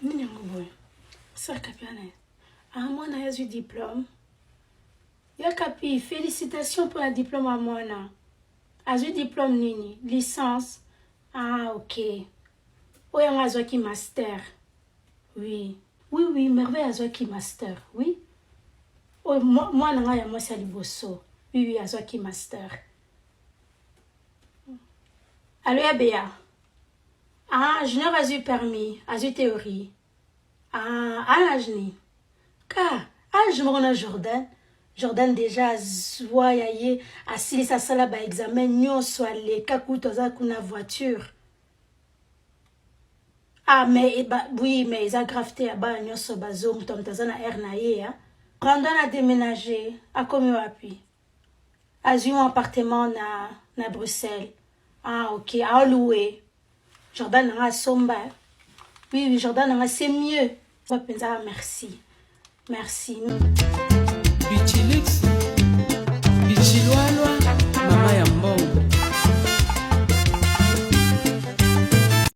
Ninyango ça capiane. Ah moi na eu diplôme. Yakapi, félicitations pour le diplôme à moi na. A eu diplôme nini, licence. Ah OK. Oya ngazwa ki master. Oui. Oui, merveille azwa ki master. Oui. Oh moi na ya moi sali bosso. Oui, azwa ki master. Allô Abea. Ah, je n'ai pas eu permis, a eu théorie. Ah, à l'âge. Car, je me rends à Jordan. Jordan déjà, zoyaye, assis sa salle à examen, nyon soit les kakoutoza kuna voiture. Ah, mais, oui, mais ils ont grafté à bas, nyon soit bazom, tom tazana ernaye, hein. Randon a déménagé, à combien appui? A eu un appartement na Bruxelles. Ah, OK, à louer. Jordan a somba. Oui, Jordan a c'est mieux. Merci. Merci.